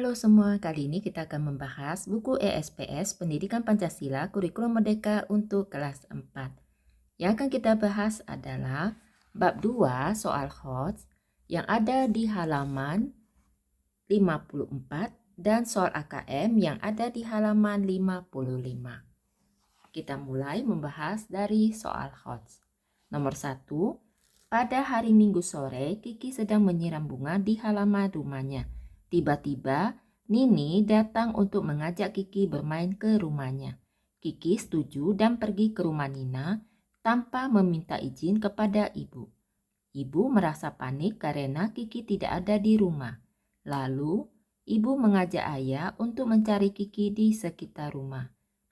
Halo semua, kali ini kita akan membahas buku ESPS Pendidikan Pancasila Kurikulum Merdeka untuk kelas 4. Yang akan kita bahas adalah bab 2 soal HOTS yang ada di halaman 54 dan soal AKM yang ada di halaman 55. Kita mulai membahas dari soal HOTS. Nomor 1, pada hari Minggu sore, Kiki sedang menyiram bunga di halaman rumahnya. Tiba-tiba, Nini datang untuk mengajak Kiki bermain ke rumahnya. Kiki setuju dan pergi ke rumah Nina tanpa meminta izin kepada ibu. Ibu merasa panik karena Kiki tidak ada di rumah. Lalu, ibu mengajak ayah untuk mencari Kiki di sekitar rumah.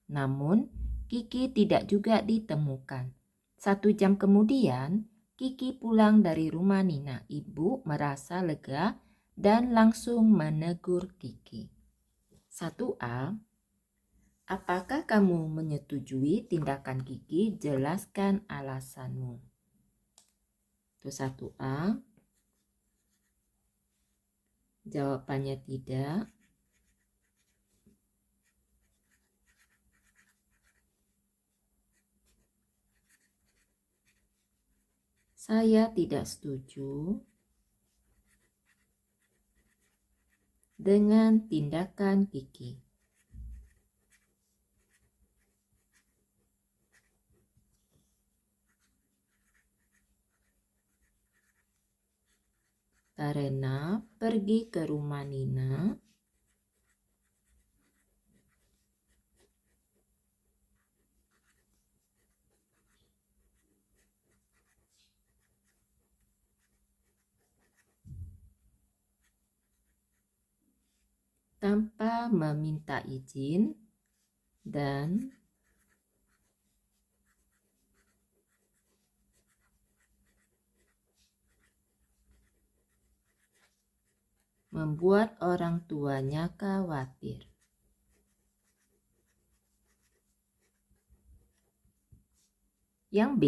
Namun, Kiki tidak juga ditemukan. 1 jam kemudian, Kiki pulang dari rumah Nina. Ibu merasa lega dan langsung menegur Kiki. 1A. Apakah kamu menyetujui tindakan Kiki? Jelaskan alasanmu. Itu 1A. Jawabannya tidak. Saya tidak setuju dengan tindakan Kiki. Karena pergi ke rumah Nina tanpa meminta izin dan membuat orang tuanya khawatir. Yang B,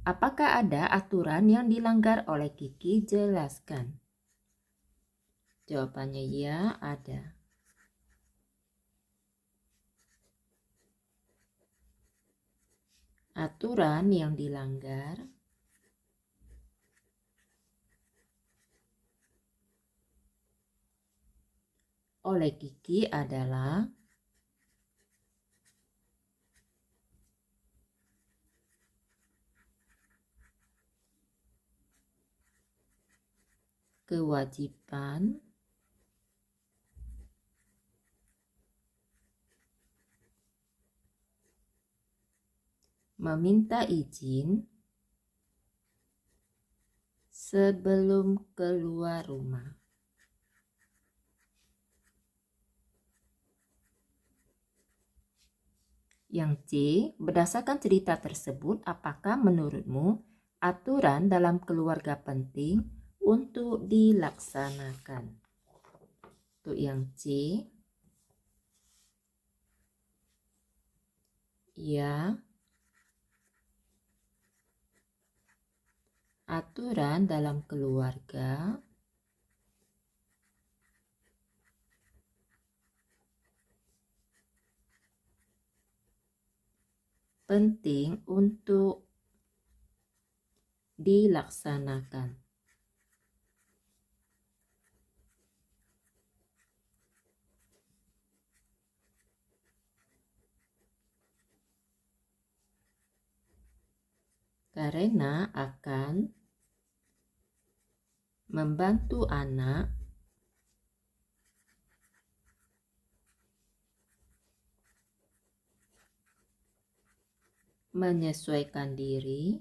apakah ada aturan yang dilanggar oleh Kiki? Jelaskan. Jawabannya ya, ada. Aturan yang dilanggar oleh Kiki adalah kewajiban meminta izin sebelum keluar rumah. Yang C, berdasarkan cerita tersebut, apakah menurutmu aturan dalam keluarga penting untuk dilaksanakan? Untuk yang C, ya. Aturan dalam keluarga penting untuk dilaksanakan. Karena akan membantu anak menyesuaikan diri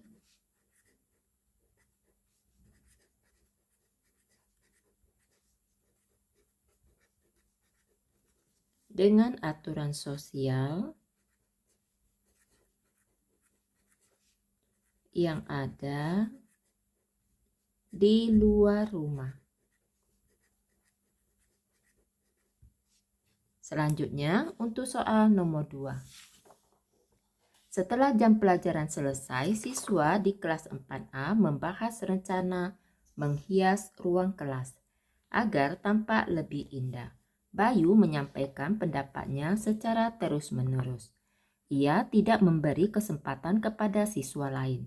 dengan aturan sosial yang ada di luar rumah. Selanjutnya untuk soal nomor 2. Setelah jam pelajaran selesai, siswa di kelas 4A membahas rencana menghias ruang kelas agar tampak lebih indah. Bayu menyampaikan pendapatnya secara terus-menerus. Ia tidak memberi kesempatan kepada siswa lain.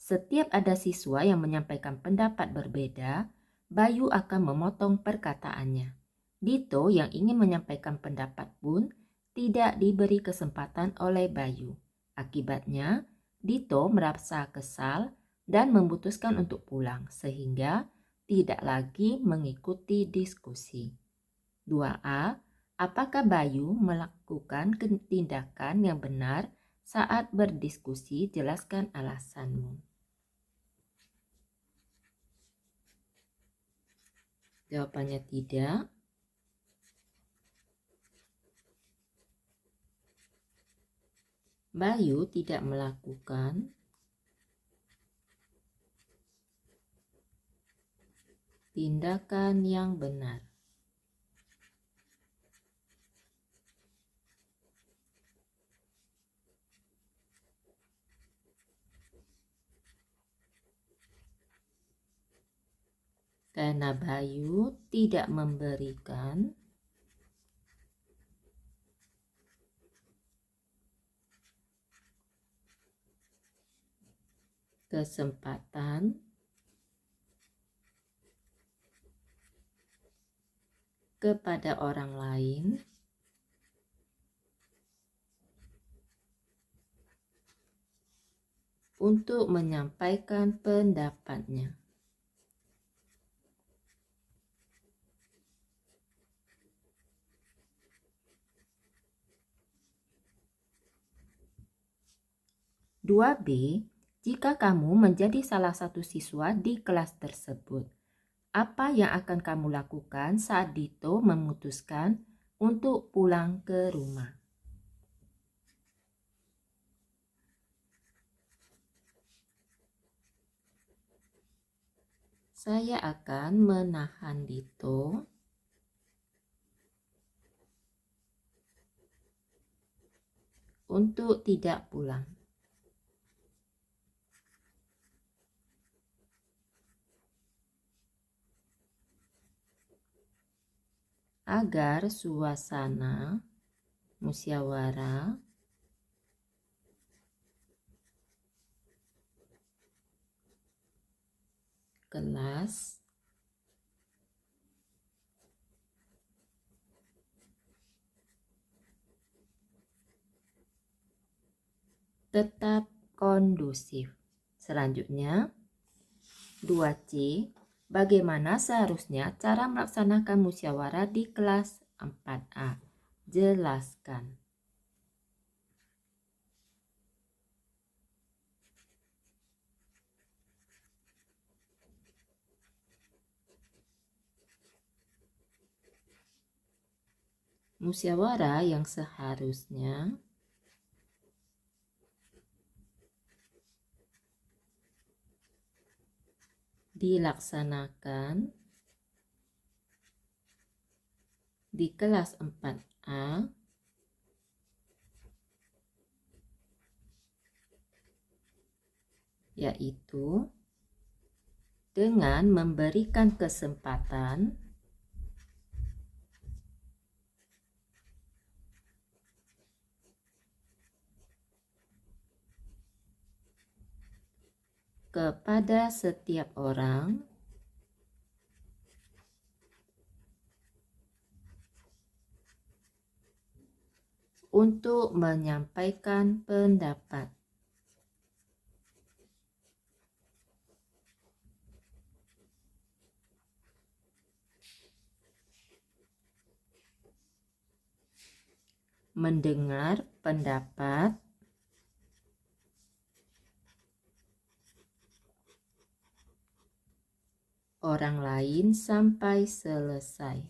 Setiap ada siswa yang menyampaikan pendapat berbeda, Bayu akan memotong perkataannya. Dito yang ingin menyampaikan pendapat pun tidak diberi kesempatan oleh Bayu. Akibatnya, Dito merasa kesal dan memutuskan untuk pulang sehingga tidak lagi mengikuti diskusi. 2A. Apakah Bayu melakukan tindakan yang benar saat berdiskusi? Jelaskan alasanmu. Jawabannya tidak. Bayu tidak melakukan tindakan yang benar. Karena Bayu tidak memberikan kesempatan kepada orang lain untuk menyampaikan pendapatnya. Dua B. Jika kamu menjadi salah satu siswa di kelas tersebut, apa yang akan kamu lakukan saat Dito memutuskan untuk pulang ke rumah? Saya akan menahan Dito untuk tidak pulang. Agar suasana musyawarah kelas tetap kondusif. Selanjutnya, 2C. Bagaimana seharusnya cara melaksanakan musyawarah di kelas 4A? Jelaskan. Musyawarah yang seharusnya dilaksanakan di kelas 4A yaitu dengan memberikan kesempatan kepada setiap orang untuk menyampaikan pendapat. Mendengar pendapat orang lain sampai selesai.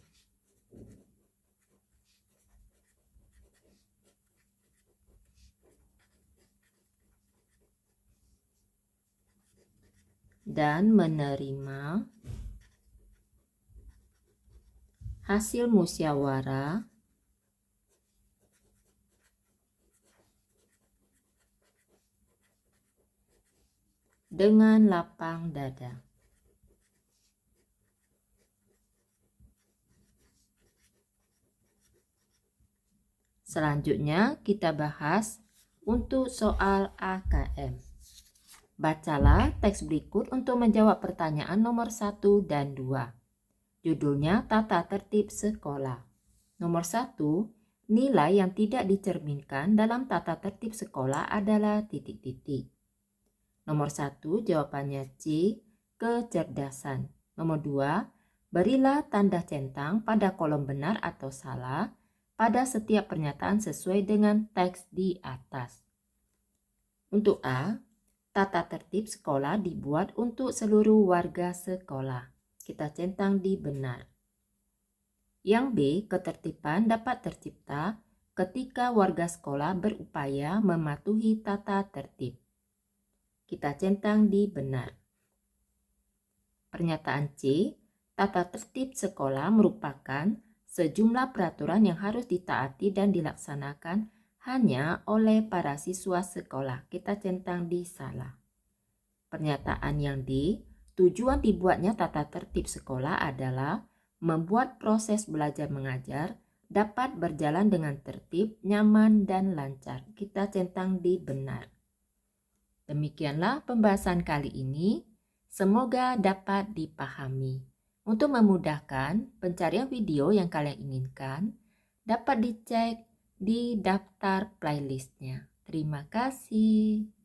Dan menerima hasil musyawarah dengan lapang dada. Selanjutnya kita bahas untuk soal AKM. Bacalah teks berikut untuk menjawab pertanyaan nomor 1 dan 2. Judulnya Tata Tertib Sekolah. Nomor 1, nilai yang tidak dicerminkan dalam tata tertib sekolah adalah titik-titik. Nomor 1, jawabannya C, kecerdasan. Nomor 2, berilah tanda centang pada kolom benar atau salah pada setiap pernyataan sesuai dengan teks di atas. Untuk A, tata tertib sekolah dibuat untuk seluruh warga sekolah. Kita centang di benar. Yang B, ketertiban dapat tercipta ketika warga sekolah berupaya mematuhi tata tertib. Kita centang di benar. Pernyataan C, tata tertib sekolah merupakan sejumlah peraturan yang harus ditaati dan dilaksanakan hanya oleh para siswa sekolah. Kita centang di salah. Pernyataan yang D, tujuan dibuatnya tata tertib sekolah adalah membuat proses belajar mengajar dapat berjalan dengan tertib, nyaman, dan lancar. Kita centang di benar. Demikianlah pembahasan kali ini. Semoga dapat dipahami. Untuk memudahkan pencarian video yang kalian inginkan, dapat dicek di daftar playlistnya. Terima kasih.